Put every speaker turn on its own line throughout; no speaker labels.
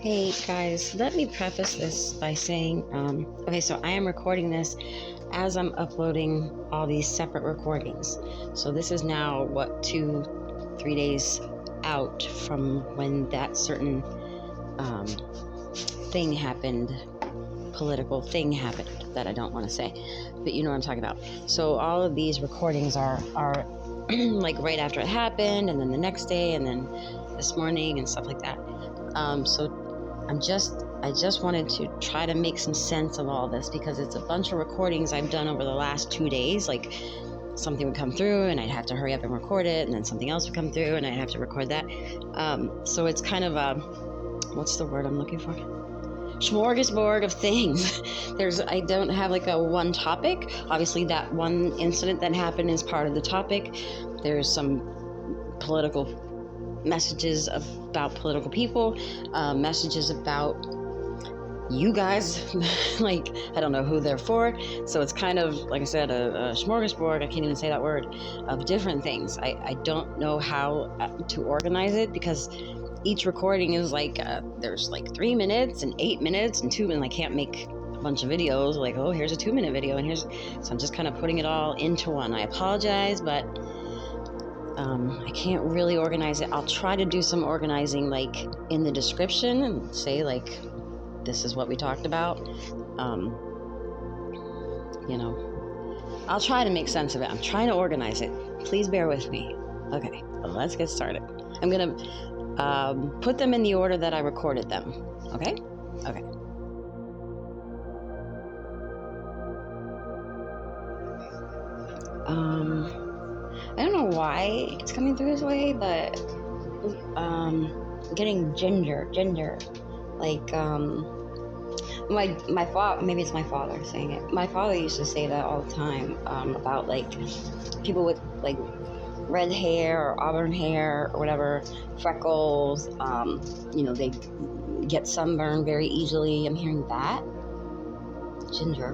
Hey guys, let me preface this by saying, okay, so I am recording this as I'm uploading all these separate recordings. So this is now, 2-3 days out from when that certain thing happened, political thing happened that I don't want to say, but you know what I'm talking about. So all of these recordings are like right after it happened, and then the next day, and then this morning and stuff like that. So I just wanted to try to make some sense of all this, because it's a bunch of recordings I've done over the last 2 days. Like, something would come through and I'd have to hurry up and record it, and then something else would come through and I'd have to record that. So it's kind of a, what's the word I'm looking for? Smorgasbord of things. I don't have like a one topic. Obviously that one incident that happened is part of the topic. There's some political messages about political people, messages about you guys, like, I don't know who they're for. So it's kind of, like I said, a smorgasbord, I can't even say that word, of different things. I don't know how to organize it, because each recording is like, there's like 3 minutes and 8 minutes and 2 minutes. I can't make a bunch of videos like, oh, here's a 2-minute video and so I'm just kind of putting it all into one. I apologize, but I can't really organize it. I'll try to do some organizing, like in the description, and say like, this is what we talked about. I'll try to make sense of it. I'm trying to organize it. Please bear with me. Okay, well, let's get started. I'm gonna put them in the order that I recorded them. Okay. I don't know why it's coming through this way, but getting ginger, like my father, maybe it's my father saying it. My father used to say that all the time, about like people with like red hair or auburn hair or whatever, freckles, they get sunburned very easily. I'm hearing that. Ginger.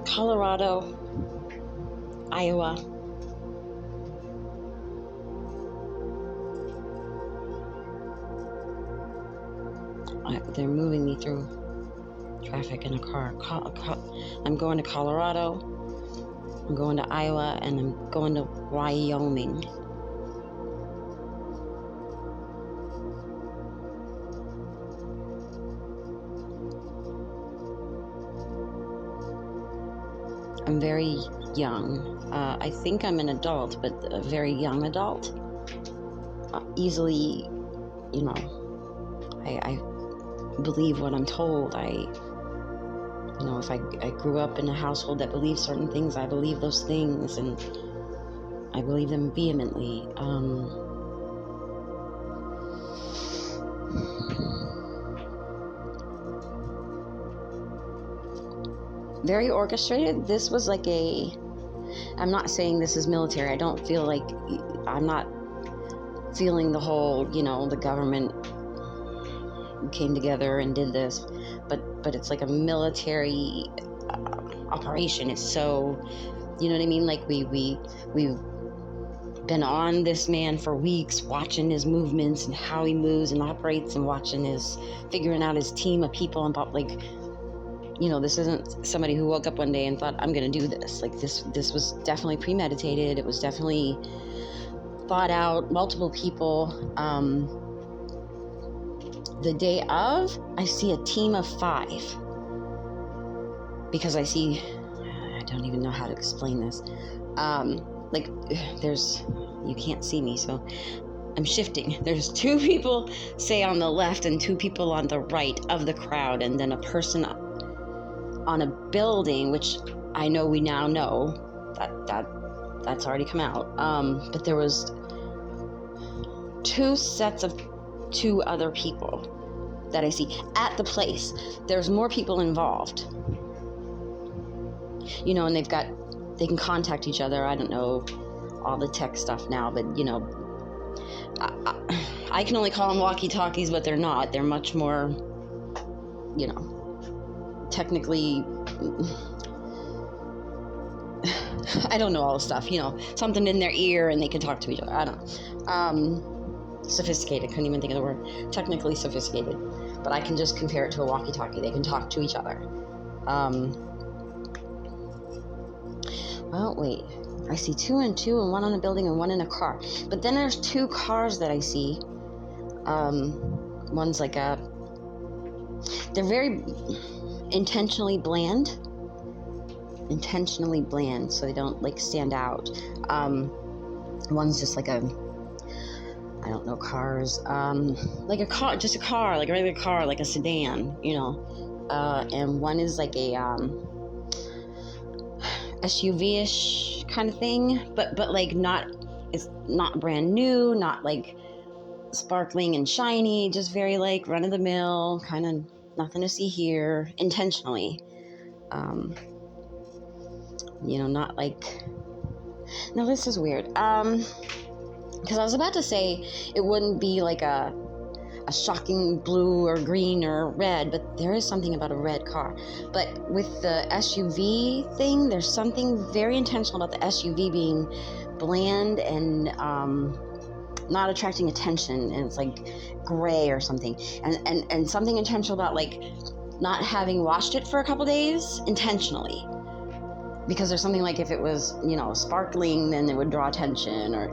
Colorado, Iowa. They're moving me through traffic in a car. I'm going to Colorado, I'm going to Iowa, and I'm going to Wyoming. I'm very young. I think I'm an adult, but a very young adult. Easily, I believe what I'm told. If I grew up in a household that believes certain things, I believe those things, and I believe them vehemently. Very orchestrated. This was like I'm not saying this is military. I don't feel like, I'm not feeling the whole, the government came together and did this, but it's like a military operation. It's so, you know what I mean? Like we've been on this man for weeks, watching his movements and how he moves and operates, and figuring out his team of people, and about like, this isn't somebody who woke up one day and thought, I'm going to do this. Like this was definitely premeditated. It was definitely thought out, multiple people. The day of, I see a team of 5, because I don't even know how to explain this. Like you can't see me, so I'm shifting. There's 2 people, say, on the left and 2 people on the right of the crowd, and then a person on a building, which I know we now know that's already come out. But there was 2 sets of 2 other people that I see at the place. There's more people involved, and they can contact each other. I don't know all the tech stuff now, but I can only call them walkie-talkies, but they're not. They're much more, technically I don't know all the stuff, something in their ear and they can talk to each other. I don't know. Sophisticated, couldn't even think of the word. Technically sophisticated, but I can just compare it to a walkie-talkie. They can talk to each other. Well, wait. I see 2 and 2, and 1 on a building and 1 in a car. But then there's 2 cars that I see. One's like they're very intentionally bland, so they don't like stand out. One's just like I don't know, cars, like a car, just a car, like a regular car, like a sedan, and one is like a SUV-ish kind of thing, but like it's not brand new, not like sparkling and shiny, just very like run-of-the-mill, kind of nothing to see here, intentionally. Not like, no, this is weird, because I was about to say it wouldn't be like a shocking blue or green or red, but there is something about a red car. But with the SUV thing, there's something very intentional about the SUV being bland and not attracting attention, and it's like gray or something, and something intentional about like not having washed it for a couple days intentionally, because there's something like if it was sparkling, then it would draw attention, or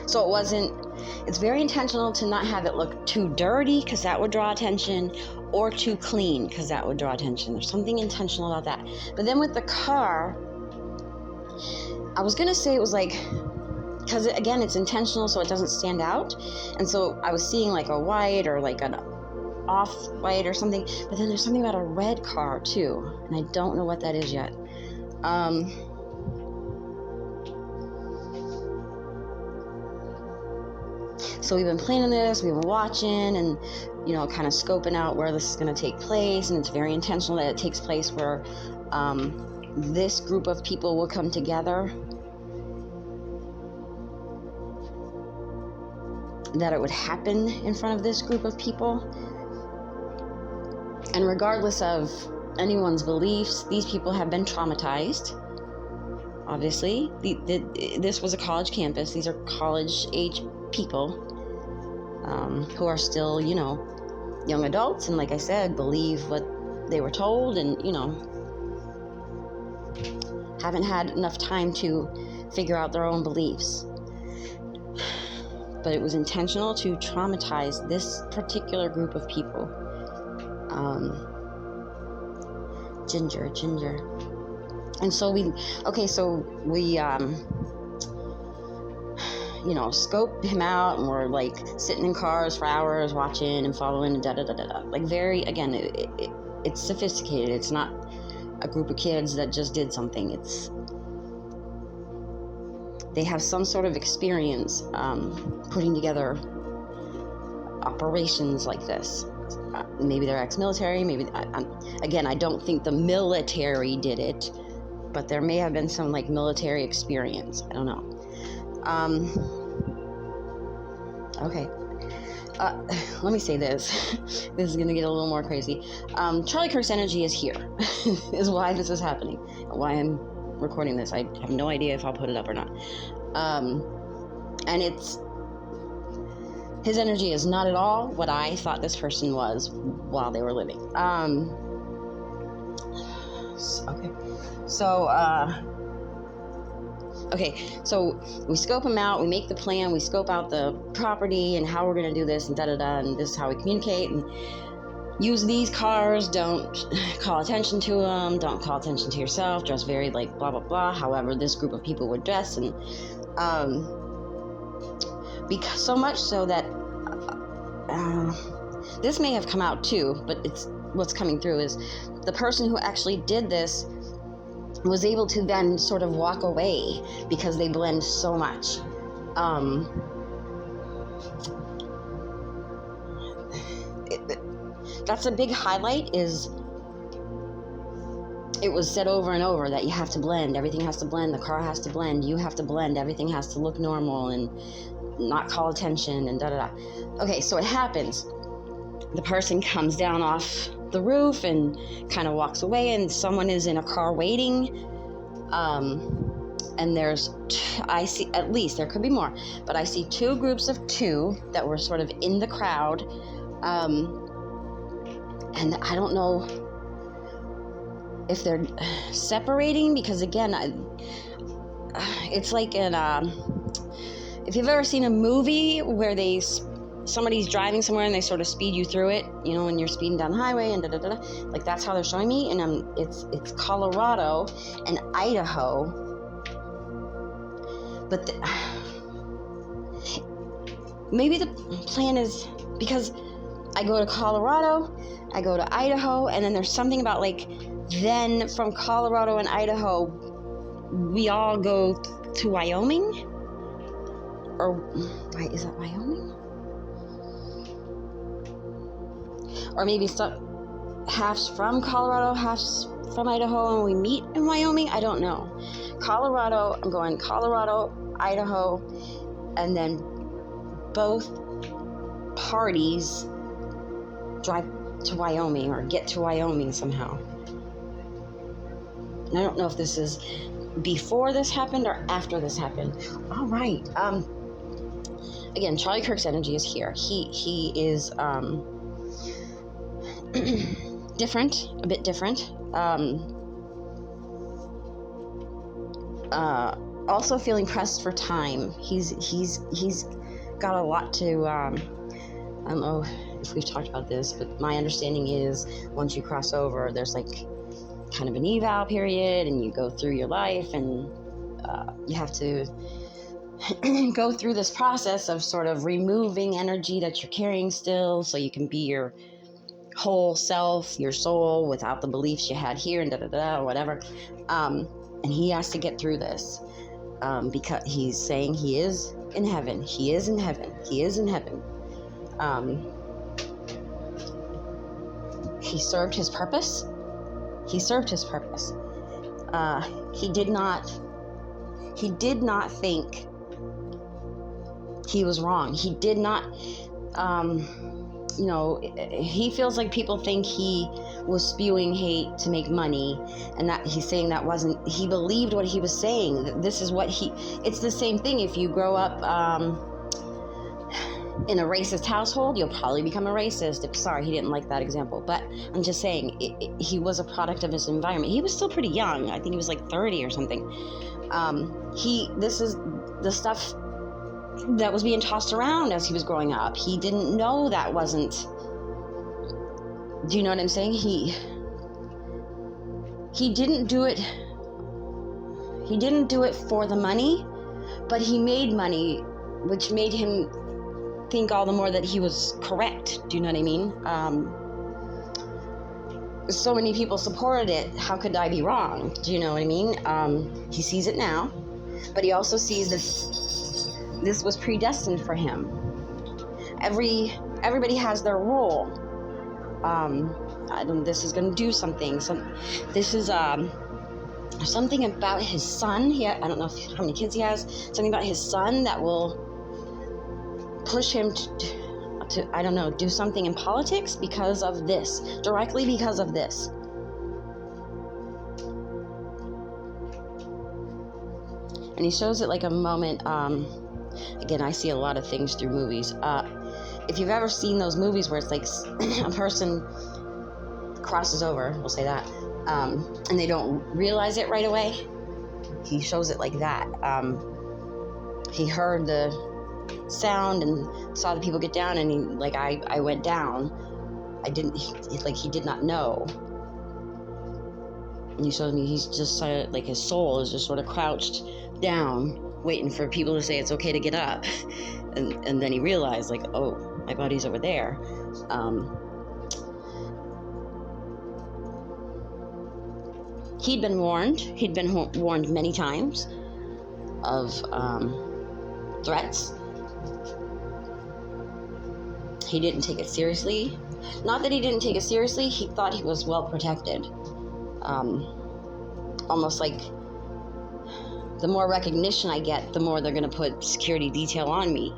so it's very intentional to not have it look too dirty, because that would draw attention, or too clean, because that would draw attention. There's something intentional about that. But then with the car, I was gonna say it was like, because again, it's intentional, so it doesn't stand out. And so I was seeing like a white or like an off-white or something, but then there's something about a red car too, and I don't know what that is yet. So we've been planning this, we've been watching, and kind of scoping out where this is going to take place, and it's very intentional that it takes place where this group of people will come together, that it would happen in front of this group of people. And regardless of anyone's beliefs, these people have been traumatized. Obviously, this was a college campus. These are college-age people who are still, young adults, and like I said, believe what they were told, and, haven't had enough time to figure out their own beliefs. But it was intentional to traumatize this particular group of people. Ginger. And so we scope him out, and we're like sitting in cars for hours watching and following, and da-da-da-da-da. Like very, again, it's sophisticated. It's not a group of kids that just did something. They have some sort of experience putting together operations like this. Maybe they're ex-military, maybe, again, I don't think the military did it, but there may have been some like military experience. I don't know. Okay. Let me say this. This is going to get a little more crazy. Charlie Kirk's energy is here, is why this is happening, why I'm recording this. I have no idea if I'll put it up or not. And his energy is not at all what I thought this person was while they were living. So we scope them out, we make the plan, we scope out the property and how we're going to do this, and da-da-da, and this is how we communicate, and use these cars, don't call attention to them, don't call attention to yourself, dress very like blah, blah, blah, however this group of people would dress, and because so much so that this may have come out too, but what's coming through is the person who actually did this was able to then sort of walk away because they blend so much. That's a big highlight, is it was said over and over that you have to blend, everything has to blend, the car has to blend, you have to blend, everything has to look normal and not call attention, and da-da-da. Okay, so it happens. The person comes down off the roof and kind of walks away, and someone is in a car waiting, And I see, at least, there could be more, but I see 2 groups of 2 that were sort of in the crowd. And I don't know if they're separating, because again, it's like if you've ever seen a movie where somebody's driving somewhere and they sort of speed you through it, when you're speeding down the highway and like that's how they're showing me. And it's Colorado and Idaho, but maybe the plan is because I go to Colorado, I go to Idaho, and then there's something about then from Colorado and Idaho, we all go to Wyoming? Or, is that Wyoming? Or maybe half's from Colorado, half's from Idaho, and we meet in Wyoming? I don't know. Colorado, I'm going Colorado, Idaho, and then both parties drive to Wyoming or get to Wyoming somehow. And I don't know if this is before this happened or after this happened. All right. Again, Charlie Kirk's energy is here. He is different, a bit different. Also feeling pressed for time. He's got a lot to. I don't know if we've talked about this, but my understanding is once you cross over, there's kind of an eval period, and you go through your life, and you have to go through this process of sort of removing energy that you're carrying still, so you can be your whole self, your soul, without the beliefs you had here and or whatever. And he has to get through this because he's saying he is in heaven. He is in heaven. He is in heaven. He served his purpose. He served his purpose. He did not think he was wrong. He did not, he feels like people think he was spewing hate to make money, and that he's saying that wasn't, he believed what he was saying. This is what it's the same thing. If you grow up, in a racist household, you'll probably become a racist. Sorry, he didn't like that example, but I'm just saying he was a product of his environment. He was still pretty young. I think he was 30 or something. This is the stuff that was being tossed around as he was growing up. He didn't know that wasn't. Do you know what I'm saying? He didn't do it. He didn't do it for the money, but he made money, which made him think all the more that he was correct. Do you know what I mean? So many people supported it. How could I be wrong? Do you know what I mean? He sees it now, but he also sees this was predestined for him. Everybody has their role. This is going to do something. This is something about his son. I don't know how many kids he has. Something about his son that will push him to I don't know, do something in politics because of this, directly because of this. And he shows it like a moment. Again, I see a lot of things through movies. If you've ever seen those movies where it's like a person crosses over, we'll say that, and they don't realize it right away, he shows it like that. He heard the sound and saw the people get down, and he I went down. He did not know. And he showed me he's just sort of, his soul is just sort of crouched down, waiting for people to say it's okay to get up. And then he realized, oh, my body's over there. He'd been warned. He'd been warned many times of threats. He didn't take it seriously. Not that he didn't take it seriously, he thought he was well protected. Almost like the more recognition I get, the more they're going to put security detail on me,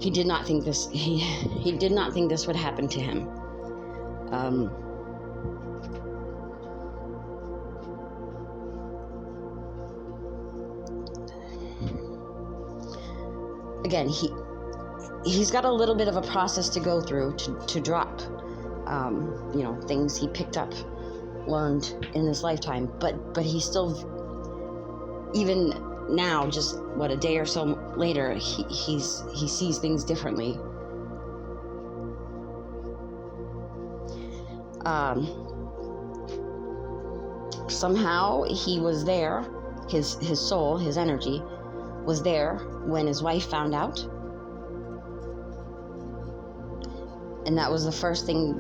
He did not think this, he did not think this would happen to him. again, he's got a little bit of a process to go through to drop, things he picked up, learned in this lifetime. But he's still, even now, just a day or so later, he sees things differently. Somehow he was there. His soul, his energy, was there when his wife found out. And that was the first thing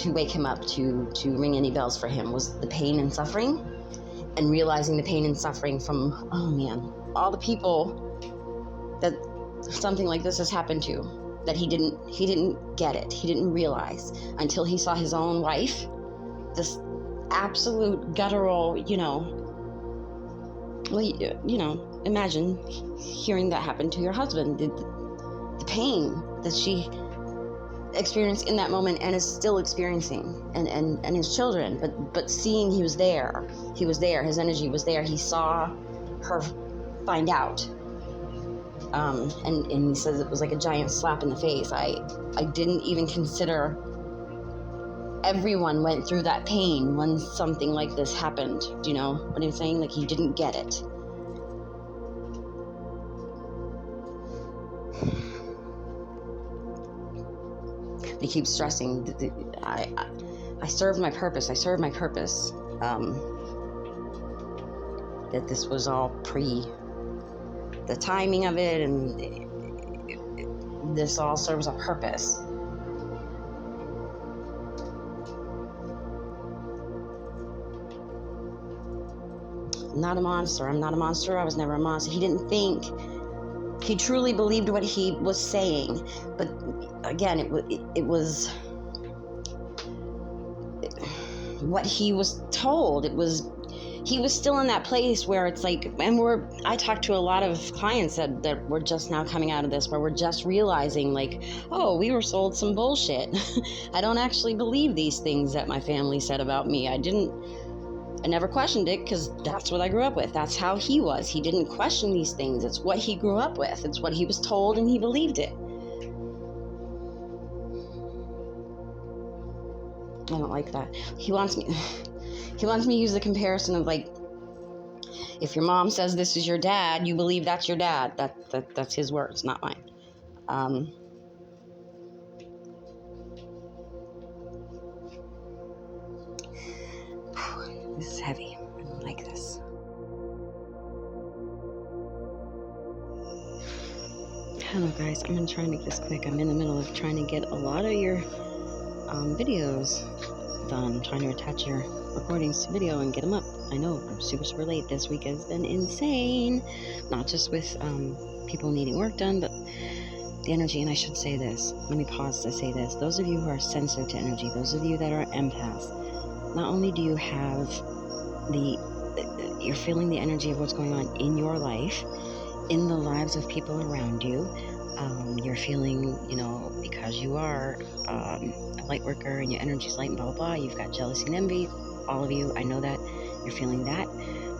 to wake him up, to ring any bells for him, was the pain and suffering, and realizing the pain and suffering from, oh man, all the people that something like this has happened to, that he didn't get it. He didn't realize until he saw his own wife, this absolute guttural, imagine hearing that happen to your husband, the pain that she experienced in that moment and is still experiencing, and his children, but seeing he was there, his energy was there. He saw her find out, and he says it was like a giant slap in the face. I didn't even consider everyone went through that pain when something like this happened. Do you know what I'm saying? Like, he didn't get it. They keep stressing, I served my purpose. That this was all pre the timing of it, and this all serves a purpose. I'm not a monster. I was never a monster. He didn't think. He truly believed what he was saying, but again, it was what he was told. He was still in that place where it's like, and I talked to a lot of clients that were just now coming out of this, where we're just realizing, like, oh, we were sold some bullshit. I don't actually believe these things that my family said about me. I never questioned it, because that's what I grew up with. That's how he was. He didn't question these things. It's what he grew up with. It's what he was told, and he believed it. I don't like that. He wants me to use the comparison of, like, if your mom says this is your dad, you believe that's your dad. That's his words, not mine. This is heavy. I don't like this. Hello guys, I'm going to try to make this quick. I'm in the middle of trying to get a lot of your videos done. I'm trying to attach your recordings to video and get them up. I know, I'm super late. This week has been insane. Not just with people needing work done, but the energy. And I should say this. Let me pause to say this. Those of you who are sensitive to energy, those of you that are empaths, not only do you have you're feeling the energy of what's going on in your life, in the lives of people around you. You're feeling, because you are a light worker and your energy's light and blah, blah, blah. You've got jealousy and envy. All of you, I know that. You're feeling that.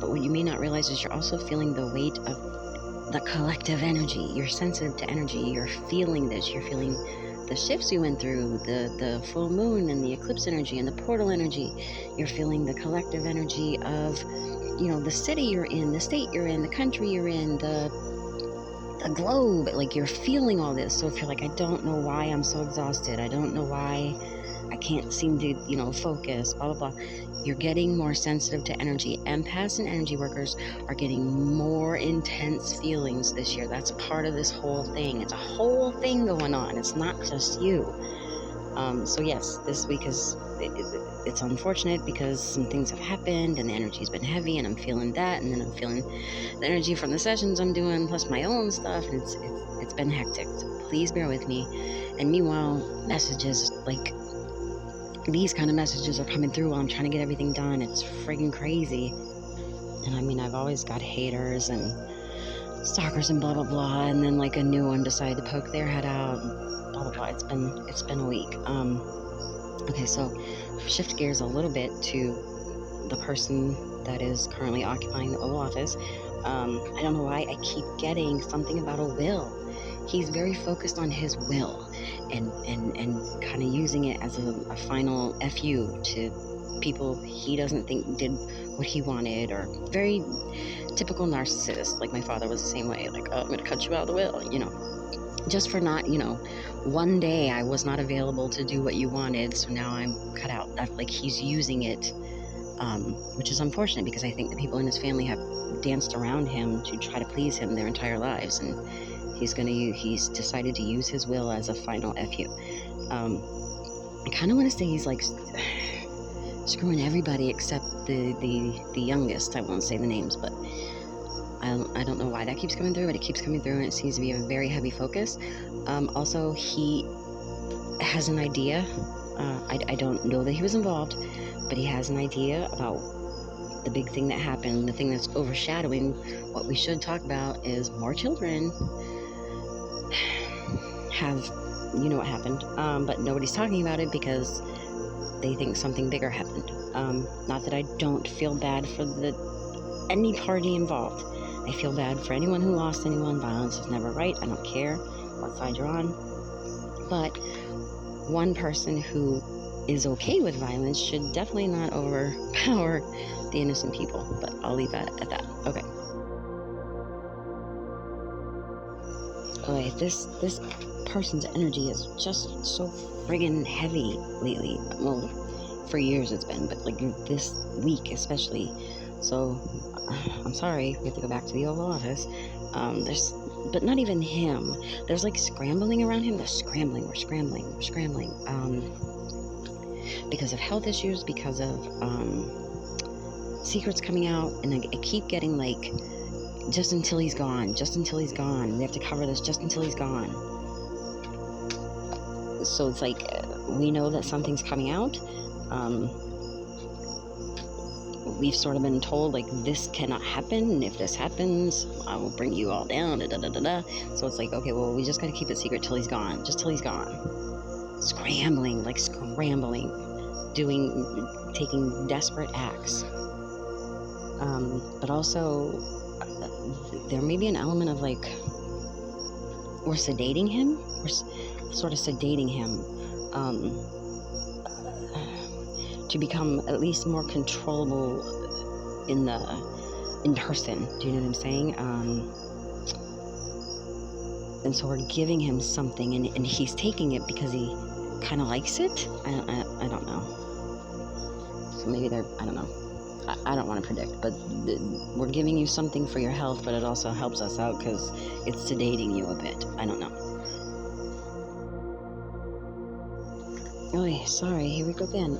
But what you may not realize is you're also feeling the weight of the collective energy. You're sensitive to energy. You're feeling this. You're feeling the shifts you went through, the full moon and the eclipse energy and the portal energy. You're feeling the collective energy of, the city you're in, the state you're in, the country you're in, the globe. Like, you're feeling all this. So if you're like, I don't know why I'm so exhausted, I don't know why I can't seem to, focus, blah, blah, blah. You're getting more sensitive to energy. Empaths and energy workers are getting more intense feelings this year. That's part of this whole thing. It's a whole thing going on. It's not just you. So yes, this week it's unfortunate because some things have happened and the energy's been heavy, and I'm feeling that, and then I'm feeling the energy from the sessions I'm doing plus my own stuff, and it's been hectic. So please bear with me. And meanwhile, messages like these kind of messages are coming through while I'm trying to get everything done. It's friggin' crazy. And I mean, I've always got haters and stalkers and blah blah blah, and then like a new one decided to poke their head out and blah blah blah. It's been a week. Okay, so shift gears a little bit to the person that is currently occupying the Oval Office. I don't know why I keep getting something about a will. he's very focused on his will, and kind of using it as a final fu to people he doesn't think did what he wanted, or very typical narcissist. Like my father was the same way, like, oh, I'm gonna cut you out of the will, just for not, one day I was not available to do what you wanted, so now I'm cut out. Like, he's using it, which is unfortunate, because I think the people in his family have danced around him to try to please him their entire lives, and he's decided to use his will as a final fu. I kind of want to say he's like screwing everybody except the youngest. I won't say the names, but I don't know why that keeps coming through, but it keeps coming through, and it seems to be a very heavy focus. Also, he has an idea. I don't know that he was involved, but he has an idea about the big thing that happened. The thing that's overshadowing what we should talk about is more children have, what happened, but nobody's talking about it because they think something bigger happened. Not that I don't feel bad for any party involved. I feel bad for anyone who lost anyone. Violence is never right. I don't care what side you're on. But one person who is okay with violence should definitely not overpower the innocent people. But I'll leave that at that. Okay. Okay, this person's energy is just so friggin' heavy lately. Well, for years it's been, but like this week especially. So I'm sorry, we have to go back to the Oval Office. But not even him. There's like scrambling around him. We're scrambling. Because of health issues, because of secrets coming out, and I keep getting like, just until he's gone. We have to cover this just until he's gone. So it's like, we know that something's coming out. We've sort of been told, like, this cannot happen, and if this happens, I will bring you all down, So it's like, okay, well, we just gotta keep it secret till he's gone, just till he's gone. Scrambling, taking desperate acts. But also, there may be an element of, like, we're sedating him, to become at least more controllable in person. Do you know what I'm saying? And so we're giving him something, and he's taking it because he kind of likes it. I don't know. So maybe I don't know. I don't want to predict, but we're giving you something for your health, but it also helps us out because it's sedating you a bit. I don't know. Oh, sorry, here we go again.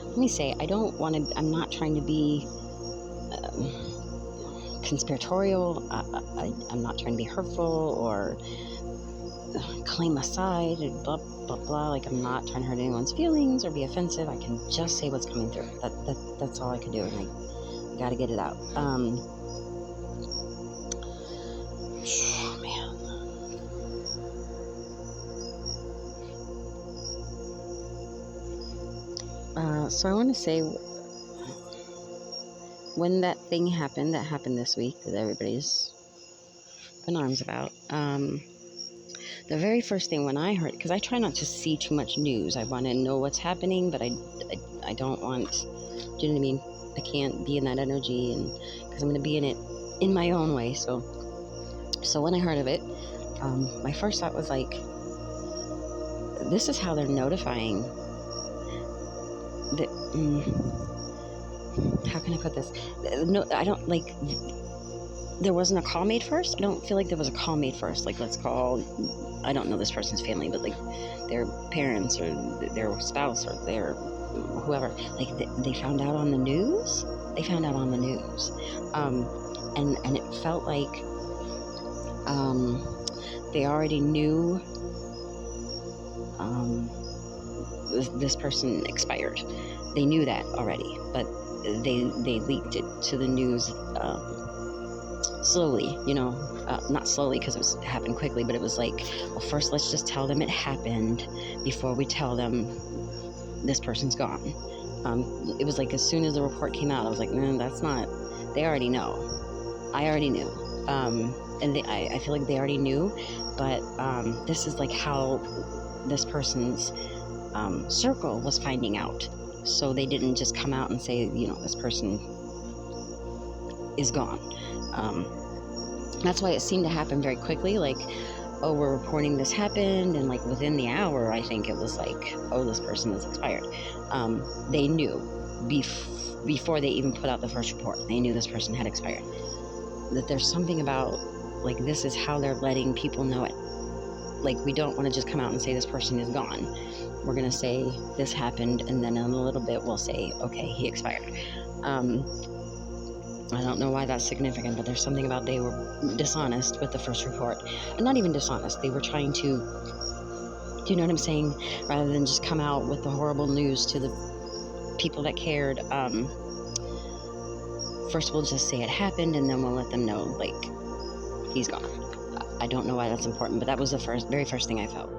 Let me say, I'm not trying to be conspiratorial. I'm not trying to be hurtful or claim a side, blah, blah, blah. Like, I'm not trying to hurt anyone's feelings or be offensive. I can just say what's coming through. That's all I can do, and I gotta get it out. So I want to say, when that thing happened, that happened this week, that everybody's up in arms about, the very first thing when I heard, because I try not to see too much news, I want to know what's happening, but I don't want, do you know what I mean? I can't be in that energy, and because I'm going to be in it in my own way. So when I heard of it, my first thought was like, this is how they're notifying. How can I put this? No, I don't like. There wasn't a call made first. I don't feel like there was a call made first. Like, let's call. I don't know this person's family, but like their parents or their spouse or their whoever. Like they found out on the news. And it felt like they already knew this person expired. They knew that already, but they leaked it to the news slowly, not slowly because it happened quickly, but it was like, well, first let's just tell them it happened before we tell them this person's gone. It was like, as soon as the report came out, I was like, that's not, they already know. I already knew. I feel like they already knew, but this is like how this person's circle was finding out. So they didn't just come out and say, this person is gone. That's why it seemed to happen very quickly. Like, oh, we're reporting this happened, and like within the hour, I think it was like, oh, this person is expired. They knew before they even put out the first report. They knew this person had expired. That there's something about, like, this is how they're letting people know it. Like, we don't want to just come out and say this person is gone. We're going to say this happened, and then in a little bit we'll say, okay, he expired. I don't know why that's significant, but there's something about they were dishonest with the first report. And not even dishonest. They were trying to, do you know what I'm saying? Rather than just come out with the horrible news to the people that cared. First we'll just say it happened, and then we'll let them know, like, he's gone. I don't know why that's important, but that was the very first thing I felt.